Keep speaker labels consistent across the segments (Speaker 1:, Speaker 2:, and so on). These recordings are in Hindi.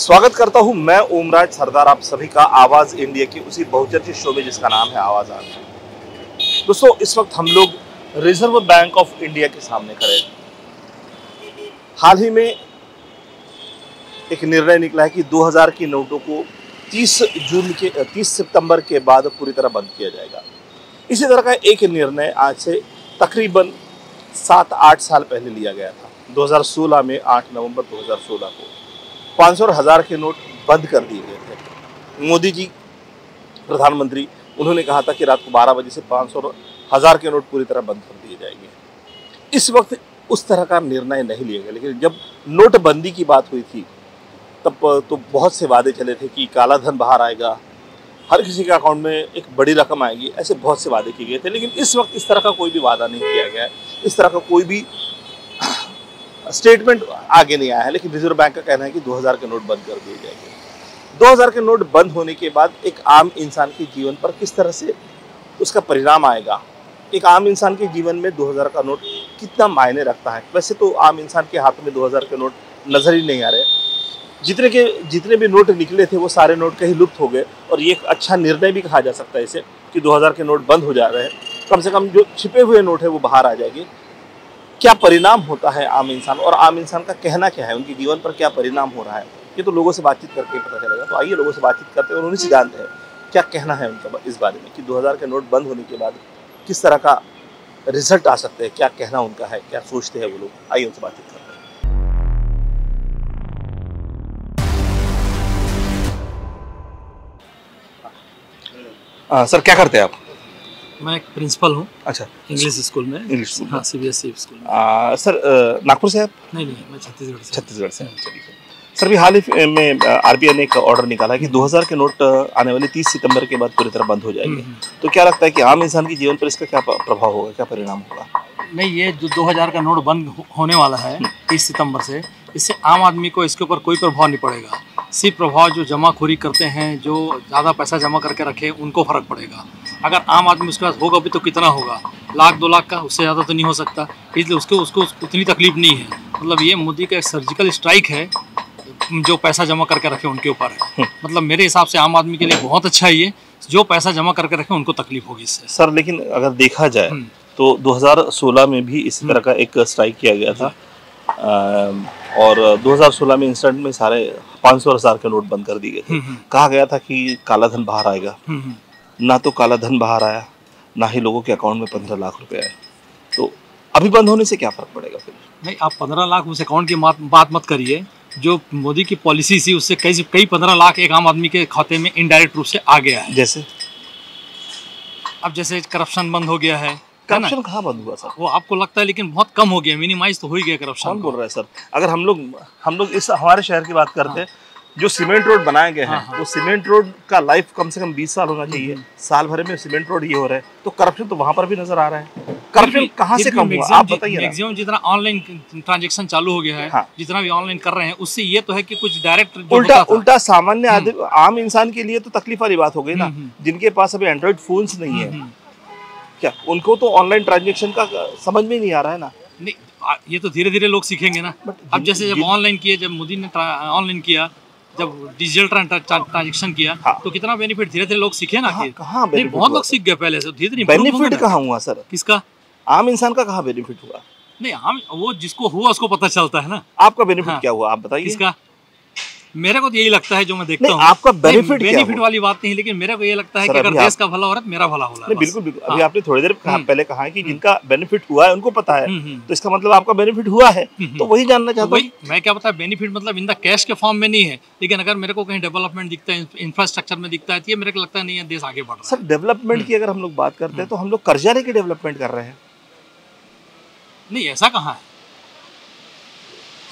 Speaker 1: स्वागत करता हूं मैं ओमराज सरदार, आप सभी का आवाज इंडिया की उसी बहुचर्चित शो में जिसका नाम है आवाज आज। दोस्तों, इस वक्त हम लोग रिजर्व बैंक ऑफ इंडिया के सामने खड़े हैं। हाल ही में एक निर्णय निकला है कि 2000 की नोटों को 30 सितंबर के बाद पूरी तरह बंद किया जाएगा। इसी तरह का एक निर्णय आज से तकरीबन 7-8 साल पहले लिया गया था। 2016 में 8 नवंबर 2016 को 500 और 1000 के नोट बंद कर दिए गए थे। मोदी जी प्रधानमंत्री, उन्होंने कहा था कि रात को 12 बजे से 500 और 1000 के नोट पूरी तरह बंद कर दिए जाएंगे। इस वक्त उस तरह का निर्णय नहीं लिया गया, लेकिन जब नोटबंदी की बात हुई थी तब तो बहुत से वादे चले थे कि काला धन बाहर आएगा, हर किसी के अकाउंट में एक बड़ी रकम आएगी, ऐसे बहुत से वादे किए गए थे। लेकिन इस वक्त इस तरह का कोई भी वादा नहीं किया गया है, इस तरह का कोई भी स्टेटमेंट आगे नहीं आया है। लेकिन रिजर्व बैंक का कहना है कि 2000 के नोट बंद कर दिए जाएंगे। 2000 के नोट बंद होने के बाद एक आम इंसान के जीवन पर किस तरह से उसका परिणाम आएगा, एक आम इंसान के जीवन में 2000 का नोट कितना मायने रखता है। वैसे तो आम इंसान के हाथ में 2000 के नोट नजर ही नहीं आ रहे। जितने भी नोट निकले थे वो सारे नोट कहीं लुप्त हो गए, और ये एक अच्छा निर्णय भी कहा जा सकता है इसे कि 2000 के नोट बंद हो जा रहे हैं। कम से कम जो छिपे हुए नोट है वो बाहर आ जाएंगे। क्या परिणाम होता है आम इंसान, और आम इंसान का कहना क्या है, उनके जीवन पर क्या परिणाम हो रहा है, ये तो लोगों से बातचीत करके पता चलेगा। तो आइए लोगों से बातचीत करते हैं और उन्हीं से जानते हैं क्या कहना है उनका इस बारे में कि 2000 के नोट बंद होने के बाद किस तरह का रिजल्ट आ सकते हैं, क्या कहना उनका है, क्या सोचते हैं वो लोग। आइए उनसे बातचीत करते हैं। सर, क्या करते हैं आप?
Speaker 2: मैं एक प्रिंसिपल हूँ।
Speaker 1: अच्छा,
Speaker 2: इंग्लिश स्कूल में।
Speaker 1: English school.
Speaker 2: हाँ, सीबीएसई स्कूल में।
Speaker 1: सर, नागपुर से आप?
Speaker 2: नहीं, मैं छत्तीसगढ़ से।
Speaker 1: छत्तीसगढ़ से। चलिए सर, भी हाल ही में आरबीआई ने एक ऑर्डर निकाला है कि 2000 के नोट आने वाले 30 सितंबर के बाद पूरी तरह बंद हो जाएंगे। तो क्या लगता है कि आम इंसान के जीवन पर इसका क्या प्रभाव होगा, क्या परिणाम होगा?
Speaker 2: नहीं, ये जो 2000 का नोट बंद होने वाला है 30 सितंबर से, इससे आम आदमी को इसके ऊपर कोई प्रभाव नहीं पड़ेगा। सिर्फ प्रभाव जो जमाखोरी करते हैं, जो ज़्यादा पैसा जमा करके रखे, उनको फ़र्क पड़ेगा। अगर आम आदमी उसके पास होगा भी तो कितना होगा, 1,00,000 2 लाख का, उससे ज़्यादा तो नहीं हो सकता। इसलिए उसको उतनी तकलीफ नहीं है। मतलब ये मोदी का एक सर्जिकल स्ट्राइक है जो पैसा जमा करके रखे उनके ऊपर है। मतलब मेरे हिसाब से आम आदमी के लिए बहुत अच्छा है ये, जो पैसा जमा करके रखे उनको तकलीफ होगी इससे।
Speaker 1: सर, लेकिन अगर देखा जाए तो 2016 में भी इसी तरह का एक स्ट्राइक किया गया था, और 2016 में इंस्टेंट में सारे 500 और 1000 के नोट बंद कर दिए गए थे। कहा गया था कि काला धन बाहर आएगा, ना तो काला धन बाहर आया, ना ही लोगों के अकाउंट में 15 लाख रुपए आए। तो अभी बंद होने से क्या फर्क पड़ेगा फिर?
Speaker 2: नहीं, आप 15 लाख उस अकाउंट की बात मत करिए। जो मोदी की पॉलिसी थी उससे कई 15 लाख एक आम आदमी के खाते में इनडायरेक्ट रूप से आ गया है। जैसे करप्शन बंद हो गया है।
Speaker 1: करप्शन कहाँ बंद हुआ सर?
Speaker 2: वो आपको लगता है, लेकिन बहुत कम हो गया, मिनिमाइज तो हो ही गया करप्शन।
Speaker 1: कौन बोल रहा है सर? अगर हम लोग इस हमारे शहर की बात करते हैं, जो सीमेंट रोड बनाए गए हैं, वो सीमेंट रोड का लाइफ कम से कम 20 साल होना चाहिए। साल भर में सीमेंट रोड ये हो रहा है, तो करप्शन तो वहाँ पर भी नजर आ रहा है। करप्शन कहाँ से कम हुआ, आप बताइए।
Speaker 2: मैक्सिमम जितना ऑनलाइन ट्रांजैक्शन चालू हो गया है, जितना भी ऑनलाइन कर रहे हैं, उससे ये तो है कि कुछ डायरेक्ट
Speaker 1: उल्टा सामान्य आदमी, आम इंसान के लिए तो तकलीफ वाली बात हो गई ना, जिनके पास अभी एंड्रॉइड फोन्स नहीं है, क्या उनको तो ऑनलाइन ट्रांजैक्शन का समझ में नहीं आ रहा है ना।
Speaker 2: नहीं, ये तो धीरे धीरे लोग सीखेंगे ना। अब जैसे जब ऑनलाइन किए, जब मोदी ने ऑनलाइन किया, जब डिजिटल ट्रांजैक्शन किया, तो कितना बेनिफिट धीरे धीरे लोग सीखे ना।
Speaker 1: कहाँ बेनिफिट?
Speaker 2: बहुत लोग सीख गए पहले से, धीरे धीरे।
Speaker 1: बेनिफिट कहाँ हुआ सर?
Speaker 2: किसका?
Speaker 1: आम इंसान का कहाँ बेनिफिट हुआ?
Speaker 2: नहीं, वो जिसको हुआ उसको पता चलता है ना।
Speaker 1: आपका बेनिफिट क्या हुआ, आप बताइए।
Speaker 2: किसका? मेरे को तो यही लगता है, जो मैं देखता हूँ।
Speaker 1: आपका बेनिफिट
Speaker 2: वाली बात नहीं, लेकिन मेरे को ये लगता है कि अगर देश का भला हो रहा है, मेरा भला हो रहा है।
Speaker 1: बिल्कुल। अभी आपने थोड़ी देर पहले कहा है कि जिनका बेनिफिट हुआ है उनको पता है, तो इसका मतलब आपका बेनिफिट हुआ है, तो वही जानना चाहता हूँ।
Speaker 2: मैं क्या पता, बेनिफिट मतलब इन द कैश के फॉर्म में नहीं है, लेकिन अगर मेरे को कहीं डेवलपमेंट दिखता है, इंफ्रास्ट्रक्चर में दिखता है, तो ये मेरे को लगता है नहीं है देश आगे बढ़ रहा है।
Speaker 1: सर, डेवलपमेंट की अगर हम लोग बात करते हैं तो हम लोग कर्जा लेके डेवलपमेंट कर रहे हैं।
Speaker 2: नहीं, ऐसा कहाँ है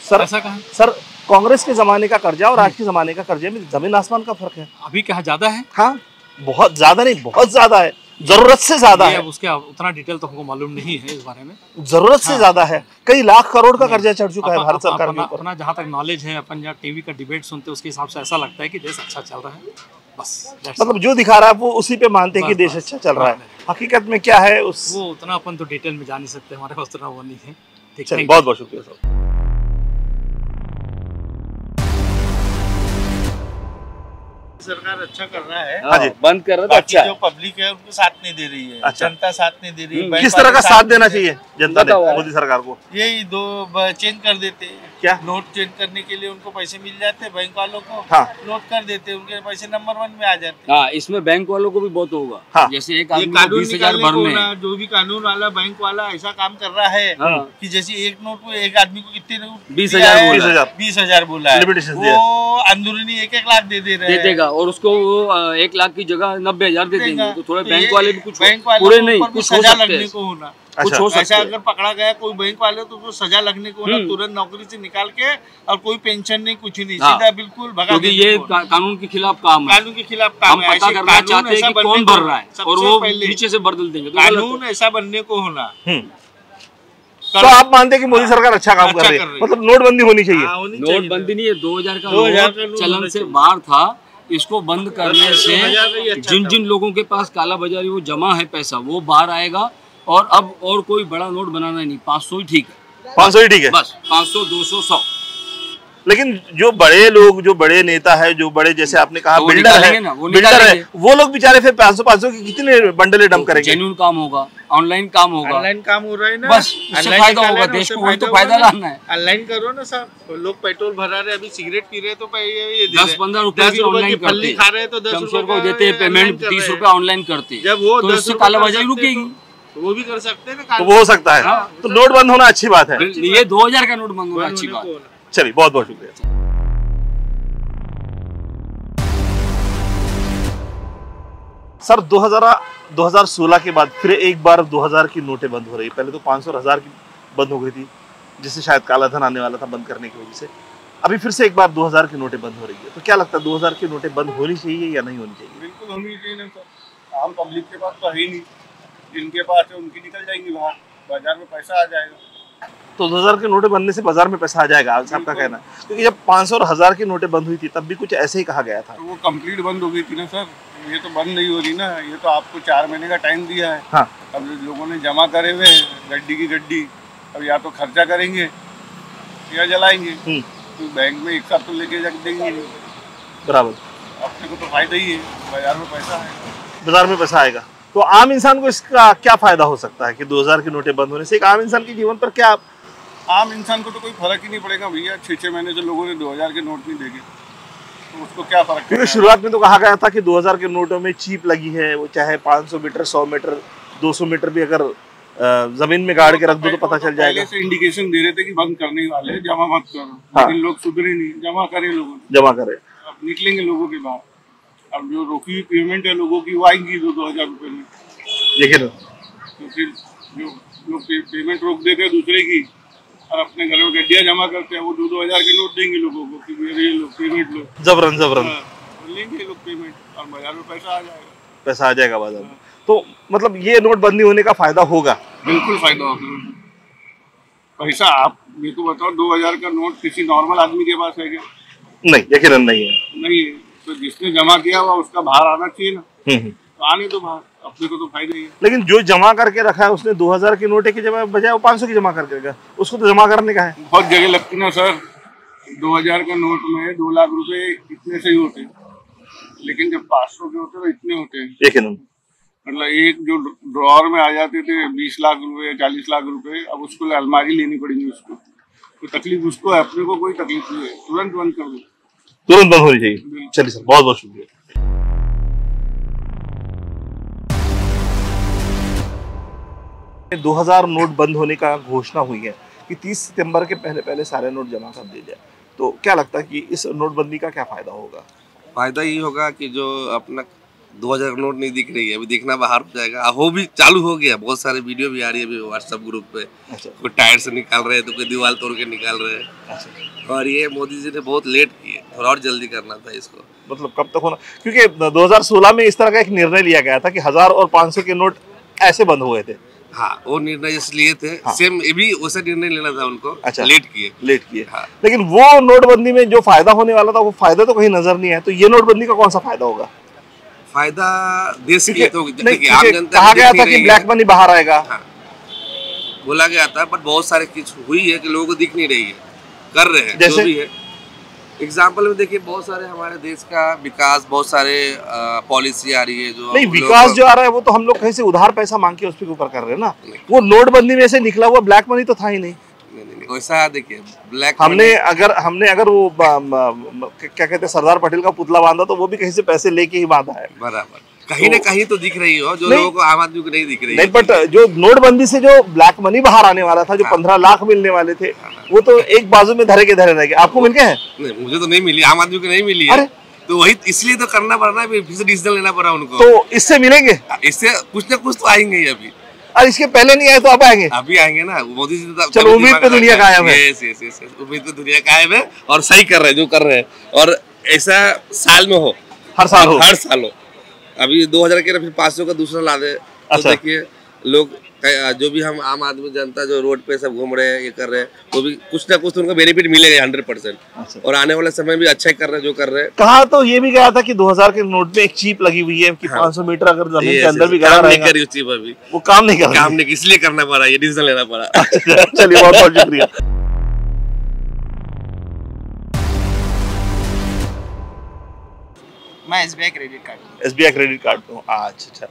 Speaker 1: सर? ऐसा कहाँ? सर, कांग्रेस के जमाने का कर्जा और आज के जमाने का कर्जे में जमीन आसमान का फर्क है।
Speaker 2: अभी क्या ज्यादा है?
Speaker 1: हाँ, बहुत ज्यादा नहीं, बहुत ज्यादा है, जरूरत से ज्यादा है।
Speaker 2: उसके उतना डिटेल तो हमको मालूम नहीं है इस बारे में।
Speaker 1: जरूरत से ज्यादा है, कई लाख करोड़ का कर्जा चढ़ चुका है भारत सरकार के ऊपर।
Speaker 2: अपना जहाँ तक नॉलेज है, अपन जहाँ टीवी का डिबेट सुनते हैं, उसके हिसाब से ऐसा लगता है कि देश अच्छा चल रहा है। बस,
Speaker 1: मतलब जो दिखा रहा है वो उसी पे मानते हैं कि देश अच्छा चल रहा है। हकीकत में क्या है वो
Speaker 2: उतना अपन तो डिटेल में जा नहीं सकते, हमारे पास उतना वो नहीं है।
Speaker 1: बहुत बहुत शुक्रिया सर।
Speaker 3: सरकार अच्छा कर रहा है।
Speaker 1: हाँ जी,
Speaker 4: बंद कर रहा था, अच्छा
Speaker 3: जो पब्लिक है उनको साथ नहीं दे रही है।
Speaker 1: अच्छा।
Speaker 3: जनता साथ नहीं दे रही है।
Speaker 1: किस तरह का साथ देना चाहिए जनता ने
Speaker 4: बताओ।
Speaker 1: मोदी सरकार को?
Speaker 3: यही चेंज कर देते हैं।
Speaker 1: क्या?
Speaker 3: नोट चेंज करने के लिए उनको पैसे मिल जाते हैं बैंक वालों को।
Speaker 1: हाँ।
Speaker 3: नोट कर देते हैं, उनके पैसे नंबर 1 में आ जाते हैं।
Speaker 4: हाँ, इसमें बैंक वालों को भी बहुत होगा।
Speaker 1: हाँ।
Speaker 4: जैसे एक
Speaker 3: ये
Speaker 4: आदमी को
Speaker 3: कानून
Speaker 4: 20,000
Speaker 3: निकालने को
Speaker 4: भरने
Speaker 3: ना, जो भी कानून वाला बैंक वाला ऐसा काम कर रहा है
Speaker 4: हाँ।
Speaker 3: कि जैसे एक नोट को एक आदमी को कितने
Speaker 4: 20,000 बोला
Speaker 1: 20,000
Speaker 3: 20,000 बोला है,
Speaker 1: Limitations दिया है।
Speaker 3: वो अंदरूनी 1-1 लाख दे रहे
Speaker 4: दे
Speaker 3: हैं।
Speaker 4: देगा और उसको वो 1 लाख की जगह 90,000 दे देंगे। तो थोड़े
Speaker 3: तो
Speaker 4: बैंक
Speaker 3: ये
Speaker 4: वाले भी कुछ
Speaker 3: बैंक वालों
Speaker 4: पूरे
Speaker 3: के
Speaker 4: नहीं,
Speaker 3: ऊपर भी
Speaker 4: कुछ हो
Speaker 3: सजा
Speaker 4: सकते
Speaker 3: लगने
Speaker 4: हैं,
Speaker 3: को होना।
Speaker 4: कुछ
Speaker 1: अच्छा।
Speaker 4: हो
Speaker 3: ऐसा
Speaker 4: सकता है।
Speaker 3: अगर पकड़ा गया कोई बैंक वाले तो उसको सजा लगने को होना, तुरंत नौकरी से निकाल के, और कोई पेंशन नहीं, कुछ नहीं,
Speaker 4: हाँ।
Speaker 3: सीधा बिल्कुल भगा
Speaker 4: क्योंकि
Speaker 3: देने
Speaker 4: ये
Speaker 3: को होना।
Speaker 4: कानून के खिलाफ काम है।
Speaker 3: कानून के खिलाफ काम
Speaker 4: हम
Speaker 3: है।
Speaker 4: पता
Speaker 3: ऐसे
Speaker 4: करना
Speaker 3: कानून
Speaker 4: चाहते हैं
Speaker 3: ऐसा
Speaker 4: कि
Speaker 3: बनने
Speaker 4: कौन
Speaker 3: को
Speaker 4: भर रहा है
Speaker 3: सबसे
Speaker 4: और वो
Speaker 3: पहले
Speaker 4: नीचे से बदल देंगे तो गलत
Speaker 3: कानून ऐसा बनने को होना।
Speaker 1: तो आप मानते हैं कि मोदी सरकार अच्छा काम कर
Speaker 3: अच्छा
Speaker 1: रही
Speaker 3: कर
Speaker 1: है,
Speaker 3: रही है।
Speaker 1: मतलब नोटबंदी होनी चाहिए?
Speaker 3: हाँ, होनी चाहिए।
Speaker 4: नोटबंदी नहीं है, 2000 का
Speaker 3: 2000
Speaker 4: नोट
Speaker 3: का नोट
Speaker 4: चलन
Speaker 3: होना
Speaker 4: से
Speaker 3: चाहिए।
Speaker 4: बाहर था। इसको बंद करने
Speaker 3: 2000 का ही
Speaker 4: से
Speaker 3: अच्छा
Speaker 4: जिन
Speaker 3: था।
Speaker 4: जिन लोगों के पास काला बाजारी वो जमा है पैसा, वो बाहर आएगा। और अब और कोई बड़ा नोट बनाना नहीं, 500 ही ठीक है।
Speaker 1: 500 ही ठीक है।
Speaker 4: बस 500, 200, 100।
Speaker 1: लेकिन जो बड़े लोग, जो बड़े नेता है, जो बड़े जैसे आपने कहा
Speaker 4: तो वो
Speaker 1: बिल्डर है,
Speaker 4: निकालेंगे ना, वो
Speaker 1: बिल्डर है,
Speaker 4: निकालेंगे।
Speaker 1: वो लोग बेचारे फिर 500 की कितने बंडले डंप करेंगे?
Speaker 4: जेन्युइन काम होगा, ऑनलाइन काम होगा,
Speaker 3: ऑनलाइन काम हो रहा है ना,
Speaker 4: बस उससे
Speaker 3: ऑनलाइन
Speaker 4: फायदा
Speaker 3: निकाला
Speaker 4: होगा
Speaker 3: है ना,
Speaker 4: देश
Speaker 3: उससे
Speaker 4: को। वही तो
Speaker 3: होगा
Speaker 4: फायदा
Speaker 3: ना।
Speaker 4: लाना है।
Speaker 3: ऑनलाइन करो ना साहब, लोग पेट्रोल भरा रहे, अभी सिगरेट पी रहे तो ये
Speaker 4: 10-15 रुपए की ऑनलाइन करते
Speaker 3: फल्ली खा रहे तो 10
Speaker 4: शमशेर
Speaker 3: रुपए
Speaker 4: को देते हैं पेमेंट, 30 रुपए ऑनलाइन करते।
Speaker 3: जब वो
Speaker 4: तो
Speaker 3: 10
Speaker 4: इससे
Speaker 3: रुपए
Speaker 4: कालाबाजारी
Speaker 3: कर सकते
Speaker 4: रुकेगी।
Speaker 3: तो वो भी कर सकते हैं ना।
Speaker 1: तो वो हो सकता है।
Speaker 4: हाँ।
Speaker 1: तो नोट बंद होना अच्छी बात है।
Speaker 4: ये 2000 का नोट बंद होना अच्छी बात है।
Speaker 1: चलिए, बहुत बहुत शुक्रिया। सर 2016 के बाद फिर एक बार 2000 की नोटें बंद हो रही। पहले तो 500 और 1000 की बंद हो गई थी, जिससे शायद काला धन आने वाला था बंद करने की वजह से। अभी फिर से एक बार 2000 की नोटें बंद हो रही है। तो क्या लगता है 2000 की नोटें बंद होनी चाहिए या नहीं होनी चाहिए?
Speaker 5: बिल्कुल होनी चाहिए ना सर। आम पब्लिक के पास तो है ही नहीं, जिनके पास है उनकी निकल जाएंगी बाहर, बाजार में पैसा आ जाएगा।
Speaker 1: तो 2000 के नोटें बनने से बाजार में पैसा आ जाएगा, आपका कहना है? क्योंकि जब 500 और 1000 की नोटें बंद हुई थी तब भी कुछ ऐसे ही कहा गया था।
Speaker 5: तो वो कंप्लीट बंद हो गई थी ना सर, ये तो बंद नहीं हो रही ना। ये तो आपको 4 महीने का टाइम दिया है।
Speaker 1: हाँ।
Speaker 5: अब लोगों ने जमा करे हुए हैं गड्डी की गड्डी, अब या तो खर्चा करेंगे या जलाएंगे। तो बैंक में एक साथ तो लेके रख देंगे नहीं।
Speaker 1: बराबर,
Speaker 5: अपने को तो फायदा ही है, बाजार में पैसा है।
Speaker 1: बाजार में पैसा आएगा। तो आम इंसान को इसका क्या फायदा हो सकता है कि 2000 की नोटें बंद होने से एक आम इंसान के जीवन पर क्या?
Speaker 5: आम इंसान को तो कोई फर्क ही नहीं पड़ेगा भैया। 6-6 महीने से लोगों ने 2000 के नोट नहीं देखे, तो उसको क्या फर्क
Speaker 1: क्योंकि
Speaker 5: पड़ेगा?
Speaker 1: शुरुआत में तो कहा गया था कि 2000 के नोटों में चीप लगी है, वो चाहे 500 मीटर, 100 मीटर, 200 मीटर भी अगर जमीन में गाड़ के रख दो तो पता चल जाएगा।
Speaker 5: पहले से इंडिकेशन दे रहे थे कि बंद करने वाले हैं, जमा मत करो।
Speaker 1: हाँ।
Speaker 5: लेकिन लोग सुधरे नहीं, जमा करे लोगों ने।
Speaker 1: जमा करे।
Speaker 5: अब निकलेंगे लोगों के बाहर। अब जो रोकी हुई पेमेंट है लोगों की, वो आएंगी 2-2000 रुपए में।
Speaker 1: लेकिन
Speaker 5: तो फिर जो लोग पेमेंट रोक देते हैं दूसरे की और अपने घर में गड्डियाँ जमा करते हैं, वो 2-2000 के नोट देंगे लोगों को कि मेरे ये लोग पेमेंट लो।
Speaker 1: जबरन
Speaker 5: हाँ, लेंगे लोग पेमेंट और बाजार में पैसा आ जाएगा।
Speaker 1: पैसा आ जाएगा बाजार में। तो मतलब ये नोटबंदी होने का फायदा होगा?
Speaker 5: बिल्कुल फायदा होगा। पैसा आप मेरे को बताओ, 2000 का नोट किसी नॉर्मल आदमी के पास है क्या?
Speaker 1: नहीं, यकीनन नहीं है।
Speaker 5: नहीं है। तो जिसने जमा किया हुआ उसका बाहर आना चाहिए ना।
Speaker 1: हम्म।
Speaker 5: तो आने तो बाहर, अपने को तो फायदा ही है।
Speaker 1: लेकिन जो जमा करके रखा है उसने 2000 की नोटे की बजाय वो 500 की जमा करके रखा, उसको तो जमा करने का है।
Speaker 5: बहुत जगह लगती ना सर, 2000 का नोट में 2 लाख रुपए इतने से ही होते हैं, लेकिन जब 500 के होते तो इतने होते हैं।
Speaker 1: यकीनन।
Speaker 5: मतलब एक जो ड्रॉर में आ जाते थे 20 लाख रुपए, 40 लाख रुपए, अब उसको अलमारी लेनी पड़ेगी उसको। तो तकलीफ उसको है, अपने को कोई तकलीफ नहीं है। तुरंत बंद कर दो,
Speaker 1: तुरंत बंद होनी चाहिए। चलिए सर, बहुत बहुत शुक्रिया। 2000 नोट बंद होने का घोषणा हुई है कि 30 सितंबर के पहले पहले सारे नोट जमा कर दिए जाए। तो क्या लगता है कि इस नोटबंदी का क्या फायदा होगा?
Speaker 6: फायदा ये होगा कि जो अपना 2000 का नोट नहीं दिख रही है, अभी दिखना बाहर हो जाएगा। हो भी चालू हो गया, बहुत सारे वीडियो भी आ रही है अभी व्हाट्सएप ग्रुप पे।
Speaker 1: अच्छा।
Speaker 6: कोई टायर से निकाल रहे हैं तो कोई दीवार तोड़ के निकाल रहे हैं।
Speaker 1: अच्छा।
Speaker 6: और ये मोदी जी ने बहुत लेट किए, थोड़ा और जल्दी करना था इसको।
Speaker 1: मतलब कब तक होना? क्योंकि 2016 में इस तरह का एक निर्णय लिया गया था कि 1000 और 500 के नोट ऐसे बंद हुए थे।
Speaker 6: हाँ, वो निर्णय जैसे लिए थे।
Speaker 1: हाँ।
Speaker 6: सेम ये भी वैसे निर्णय लेना था उनको।
Speaker 1: अच्छा।
Speaker 6: लेट किए।
Speaker 1: हाँ। लेकिन वो नोटबंदी में जो फायदा होने वाला था वो फायदा तो कहीं नजर नहीं है। तो ये नोटबंदी का कौन सा फायदा होगा?
Speaker 6: फायदा देश के तो
Speaker 1: नहीं,
Speaker 6: आम जनता
Speaker 1: कहा गया था कि ब्लैक मनी बाहर आएगा।
Speaker 6: हाँ, बोला गया था, बट बहुत सारे कुछ हुई है कि लोगों को दिख नहीं रही है, कर रहे हैं
Speaker 1: जैसे?
Speaker 6: जो भी है। एग्जाम्पल में देखिए बहुत सारे हमारे देश का विकास, बहुत सारे पॉलिसी आ रही है जो
Speaker 1: नहीं, विकास जो आ रहा है वो तो हम लोग कहीं से उधार पैसा मांग के उसके ऊपर कर रहे हैं ना। वो नोटबंदी में से निकला हुआ ब्लैक मनी तो था ही नहीं।
Speaker 6: वैसा देखिए ब्लैक
Speaker 1: हमने अगर वो क्या कहते हैं सरदार पटेल का पुतला बांधा तो वो भी कहीं से पैसे लेके ही बांधा है।
Speaker 6: बराबर, कहीं ना कहीं तो दिख रही हो, जो लोगों को आम आदमी को नहीं दिख रही।
Speaker 1: नहीं, बट जो नोटबंदी से जो ब्लैक मनी बाहर आने वाला था, जो 15 लाख मिलने वाले थे, वो तो एक बाजू में धरे के धरे रह गए। आपको मिल गए हैं?
Speaker 6: नहीं, मुझे तो नहीं मिली, आम आदमी को नहीं मिली है। तो वही इसलिए तो करना पड़ रहा है, फिर से डिसीजन लेना पड़ा उनको।
Speaker 1: तो इससे मिलेंगे,
Speaker 6: इससे कुछ ना कुछ तो आएंगे ही अभी।
Speaker 1: और इसके पहले नहीं आए तो अब आएंगे?
Speaker 6: अभी आएंगे ना, मोदी जी तो
Speaker 1: चलो, उम्मीद पे दुनिया कायम है।
Speaker 6: यस, उम्मीद पे दुनिया कायम है और सही कर रहे हैं जो कर रहे हैं। और ऐसा साल में हो,
Speaker 1: हर साल हो।
Speaker 6: अभी 2000 के फिर 500 का दूसरा ला दे। तो देखिए लोग जो भी हम आम आदमी जनता जो रोड पे सब घूम रहे हैं, ये कर रहे हैं, वो भी कुछ ना कुछ उनको बेनिफिट मिलेगा 100%। और आने वाले समय भी अच्छा कर रहे हैं जो कर रहे हैं।
Speaker 1: कहा तो ये भी गया था कि 2000 के नोट में एक चिप लगी हुई है कि 500 मीटर अगर जमीन के अंदर भी गया रहेगा।
Speaker 6: चिप अभी
Speaker 1: वो काम नहीं कर रही,
Speaker 6: इसलिए करना पड़ा, ये डिसीजन लेना पड़ा।
Speaker 1: चलिए, बहुत बहुत शुक्रिया।
Speaker 3: मैं SBI credit card
Speaker 1: SBI credit card हूँ। अच्छा,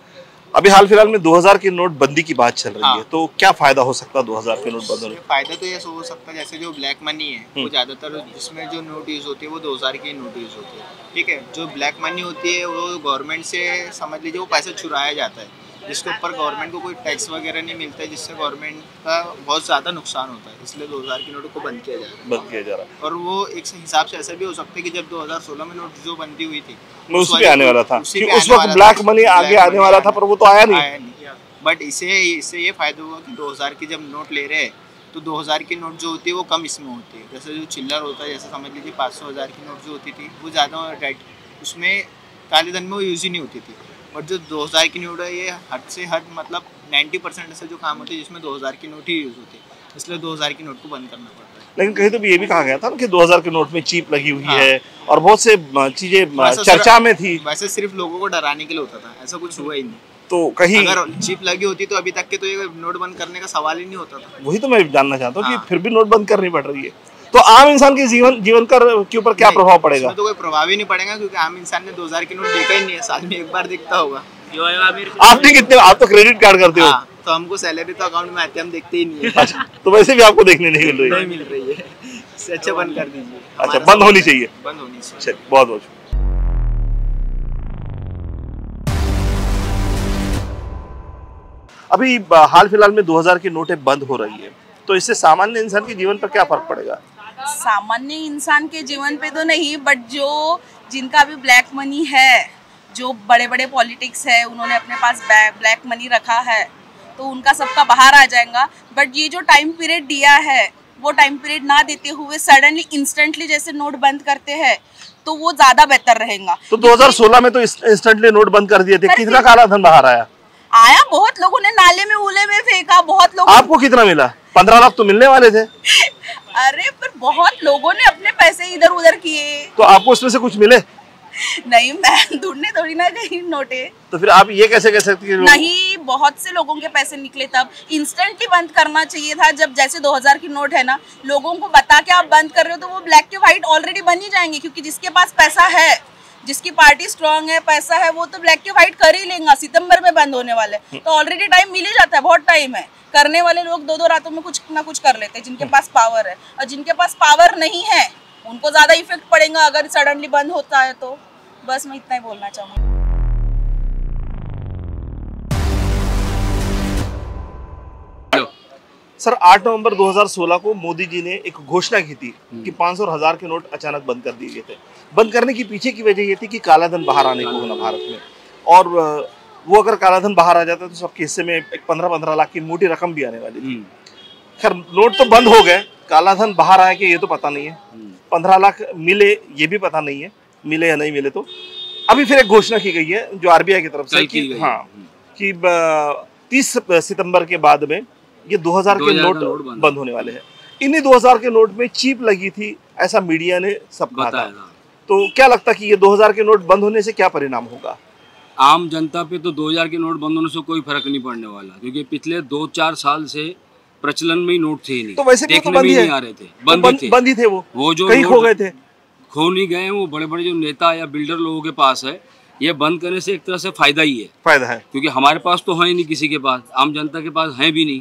Speaker 1: अभी हाल फिलहाल में 2000 की नोट बंदी की बात चल रही है, तो क्या फायदा हो सकता है 2000 के नोट बंद होने?
Speaker 3: फायदा तो ये हो सकता है, जैसे जो ब्लैक मनी है वो ज्यादातर जिसमें जो नोट यूज होती है वो 2000 की नोट यूज होती है, ठीक है। जो ब्लैक मनी होती है वो गवर्नमेंट से समझ लीजिए वो पैसा चुराया जाता है, जिसके ऊपर गवर्नमेंट को कोई टैक्स वगैरह नहीं मिलता है, जिससे गवर्नमेंट का बहुत ज़्यादा नुकसान होता है। इसलिए 2000 की नोटों को बंद किया जा रहा है। और वो एक हिसाब से ऐसा भी हो सकता है कि जब 2016 में नोट जो बंदी हुई थी
Speaker 1: उस पे आने वाला था, कि उस वक्त ब्लैक मनी आगे आने वाला था, पर वो तो आया नहीं।
Speaker 3: बट इससे ये फायदा हुआ कि 2000 की जब नोट ले रहे हैं तो 2000 की नोट जो होती है वो कम इसमें होती है। जैसे जो चिल्लर होता है, जैसे समझ लीजिए 500 1000 की नोट जो होती थी वो ज़्यादा उसमें काले धन में वो यूज ही नहीं होती थी। और जो 2000 की नोट है ये हद से हद मतलब 90% ऐसे जो काम होते हैं जिसमें 2000 की नोट ही यूज होती है, इसलिए 2000 की नोट को बंद करना पड़ता है।
Speaker 1: लेकिन कहीं तो भी ये भी कहा गया था ना कि 2000 के नोट में चिप लगी हुई है और बहुत से चीजें चर्चा में थी।
Speaker 3: वैसे सिर्फ लोगों को डराने के लिए होता था, ऐसा कुछ हुआ ही नहीं।
Speaker 1: तो कहीं
Speaker 3: अगर चिप लगी होती तो अभी तक के तो ये नोट बंद करने का सवाल ही नहीं होता था।
Speaker 1: वही तो मैं जानना चाहता हूँ कि फिर भी नोट बंद करनी पड़ रही है, तो आम इंसान के जीवन के ऊपर क्या प्रभाव पड़ेगा?
Speaker 3: तो कोई प्रभाव ही नहीं पड़ेगा, क्योंकि आम इंसान ने 2000 की नोट देखा ही नहीं है, साल में एक बार देखता होगा।
Speaker 1: आपने कितने, आप तो क्रेडिट कार्ड करते हो?
Speaker 3: तो हमको सैलरी तो अकाउंट में आती है, हम देखते ही नहीं है।
Speaker 1: अच्छा, तो वैसे भी आपको देखने नहीं मिल रही
Speaker 3: है। इससे अच्छा बंद कर दीजिए।
Speaker 1: अच्छा, बंद होनी चाहिए। चलिए, बहुत बहुत अभी हाल फिलहाल में 2000 की नोटें बंद हो रही है, तो इससे सामान्य इंसान के जीवन पर क्या फर्क पड़ेगा?
Speaker 7: सामान्य इंसान के जीवन पे तो नहीं, बट जो जिनका भी ब्लैक मनी है, जो बड़े बड़े पॉलिटिक्स है, उन्होंने अपने पास ब्लैक मनी रखा है, तो उनका सबका बाहर आ जाएगा। बट ये जो टाइम पीरियड दिया है वो टाइम पीरियड ना देते हुए सडनली इंस्टेंटली जैसे नोट बंद करते हैं तो वो ज्यादा बेहतर रहेगा।
Speaker 1: तो 2016 में तो इंस्टेंटली नोट बंद कर दिए थे, कितना काला धन बाहर आया?
Speaker 7: बहुत लोगों ने नाले में उले में फेंका, बहुत लोगों।
Speaker 1: आपको कितना मिला? 15 लाख तो मिलने वाले थे।
Speaker 7: अरे पर बहुत लोगों ने अपने पैसे इधर उधर किए,
Speaker 1: तो आपको उसमें से कुछ मिले?
Speaker 7: नहीं, मैं ढूंढने थोड़ी ना गई नोटे।
Speaker 1: तो फिर आप ये कैसे कह सकते हैं?
Speaker 7: नहीं, बहुत से लोगों के पैसे निकले, तब इंस्टेंटली बंद करना चाहिए था। जब जैसे 2000 की नोट है ना, लोगों को बता के आप बंद कर रहे हो तो वो ब्लैक के व्हाइट ऑलरेडी बन ही जाएंगे, क्योंकि जिसके पास पैसा है, जिसकी पार्टी स्ट्रांग है, पैसा है, वो तो ब्लैक के व्हाइट कर ही लेगा। सितंबर में बंद होने वाले, तो ऑलरेडी टाइम मिल ही जाता है, बहुत टाइम है। करने वाले लोग 2-2 रातों में कुछ ना कुछ कर लेते हैं, जिनके पास पावर है। और जिनके पास पावर नहीं है उनको ज्यादा इफेक्ट पड़ेगा अगर सडनली बंद होता है तो। बस मैं इतना ही बोलना चाहूँगी।
Speaker 1: सर, 8 नवंबर 2016 को मोदी जी ने एक घोषणा की थी कि 500 और 1000 के नोट अचानक बंद कर दिए गए थे। बंद करने की पीछे की वजह ये थी कि काला धन बाहर आने को होना भारत में, और वो अगर काला धन बाहर आ जाता तो सबके हिस्से में एक 15-15 लाख की मोटी रकम भी आने वाली थी। खैर, नोट तो बंद हो गए, काला धन बाहर आया कि ये तो पता नहीं है, 15 लाख मिले ये भी पता नहीं है, मिले या नहीं मिले। तो अभी फिर एक घोषणा की गई है जो RBI की तरफ से कि 30 सितंबर के बाद में ये 2000 के नोट बंद होने वाले हैं। इन्हीं 2000 के नोट में चिप लगी थी, ऐसा मीडिया ने सब कहा था। तो क्या लगता है कि ये 2000 के नोट बंद होने से क्या परिणाम होगा?
Speaker 4: आम जनता पे तो 2000 के नोट बंद होने से कोई फर्क नहीं पड़ने वाला, क्योंकि पिछले 2-4 साल से प्रचलन में ही नोट थे नहीं।
Speaker 1: तो वैसे भी तो बंद ही आ रहे थे, बंद ही थे वो जो कहीं खो गए थे।
Speaker 4: खो नहीं गए हैं, वो बड़े बड़े जो नेता या बिल्डर लोगों के पास है। ये बंद करने से एक तरह से फायदा ही है,
Speaker 1: फायदा है,
Speaker 4: क्योंकि हमारे पास तो है ही नहीं, किसी के पास, आम जनता के पास है भी नहीं,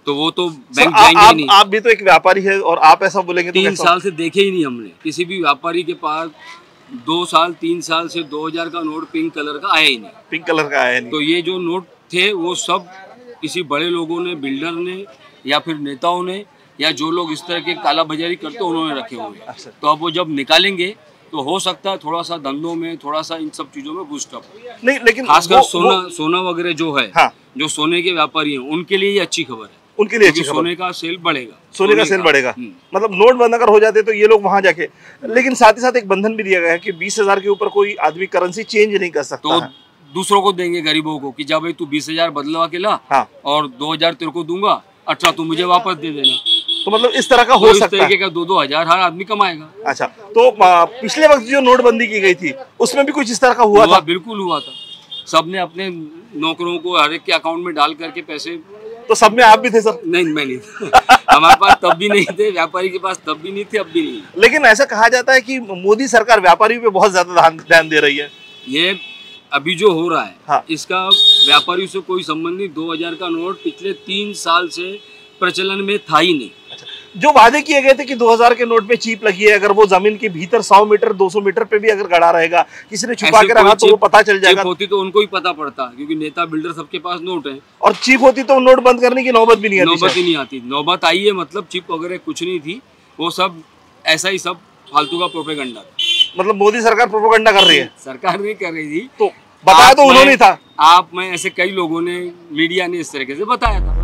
Speaker 4: तो वो तो
Speaker 1: सर,
Speaker 4: बैंक जाएंगे ही नहीं।
Speaker 1: आप भी तो एक व्यापारी है और आप ऐसा बोलेंगे तो
Speaker 4: 3
Speaker 1: कैसा?
Speaker 4: साल से देखे ही नहीं हमने किसी भी व्यापारी के पास 2 साल 3 साल से 2000 का नोट पिंक कलर का आया ही नहीं।
Speaker 1: पिंक कलर का आया नहीं।
Speaker 4: तो ये जो नोट थे वो सब किसी बड़े लोगों ने, बिल्डर ने या फिर नेताओं ने, या जो लोग इस तरह के काला बाजारी करते उन्होंने रखे हुए हैं।
Speaker 1: अच्छा।
Speaker 4: तो अब वो जब निकालेंगे तो हो सकता है थोड़ा सा धंधों में, थोड़ा सा इन सब चीजों में बूस्टअप।
Speaker 1: नहीं, लेकिन
Speaker 4: खासकर सोना वगैरह जो है,
Speaker 1: हाँ।
Speaker 4: जो सोने के व्यापारी हैं उनके लिए ये अच्छी खबर है,
Speaker 1: उनके लिए अच्छी खबर,
Speaker 4: सोने का सेल बढ़ेगा,
Speaker 1: सोने का सेल बढ़ेगा। मतलब नोट बंद अगर हो जाते तो ये लोग वहां जाके, लेकिन साथ ही साथ एक बंधन भी दिया गया है कि 20,000 के ऊपर कोई आदमी करेंसी चेंज नहीं कर सकता
Speaker 4: तो
Speaker 1: है।
Speaker 4: दूसरों को देंगे, गरीबों को, कि जा भाई तू 20,000 बदलवा के ला,
Speaker 1: हाँ।
Speaker 4: और 2,000 तेरे को दूंगा, 18 तू मुझे वापस दे देना।
Speaker 1: तो मतलब इस तरह का
Speaker 4: तो
Speaker 1: हो
Speaker 4: इस
Speaker 1: सकता
Speaker 4: तरीके
Speaker 1: है।
Speaker 4: का 2-2 हजार हर आदमी कमाएगा।
Speaker 1: अच्छा, तो पिछले वक्त जो नोटबंदी की गई थी उसमें भी कुछ इस तरह का हुआ था?
Speaker 4: बिल्कुल हुआ था। सबने अपने नौकरों को हर एक के अकाउंट में डाल करके पैसे।
Speaker 1: तो सब में आप भी थे सर?
Speaker 4: नहीं, मैं नहीं हमारे पास तब भी नहीं थे, व्यापारी के पास तब भी नहीं थे, अब भी नहीं।
Speaker 1: लेकिन ऐसा कहा जाता है कि मोदी सरकार व्यापारियों पे बहुत ज्यादा ध्यान दे रही है।
Speaker 4: ये अभी जो हो रहा है,
Speaker 1: हाँ।
Speaker 4: इसका व्यापारियों से कोई संबंध नहीं। 2000 का नोट पिछले 3 साल से प्रचलन में था ही नहीं।
Speaker 1: अच्छा, जो वादे किए गए थे कि 2000 के नोट पे चिप लगी है, अगर वो जमीन के भीतर 100 मीटर 200 मीटर पे भी अगर गड़ा रहेगा, किसी ने छुपा के रखा तो वो पता चल जाएगा।
Speaker 4: चिप होती तो उनको ही पता पड़ता, क्योंकि नेता बिल्डर सबके पास नोट है।
Speaker 1: और चिप होती तो नोट बंद करने की नौबत भी नहीं आती।
Speaker 4: नौबत ही नहीं आती। नौबत आई है मतलब चिप वगैरह कुछ नहीं थी, वो सब ऐसा ही सब फालतू का प्रोपेगेंडा।
Speaker 1: मतलब मोदी सरकार प्रोपेगेंडा कर रही है?
Speaker 4: सरकार नहीं कर रही थी,
Speaker 1: तो बताया तो उन्होंने था।
Speaker 4: आप मैं ऐसे कई लोगों ने, मीडिया ने इस तरीके से बताया था।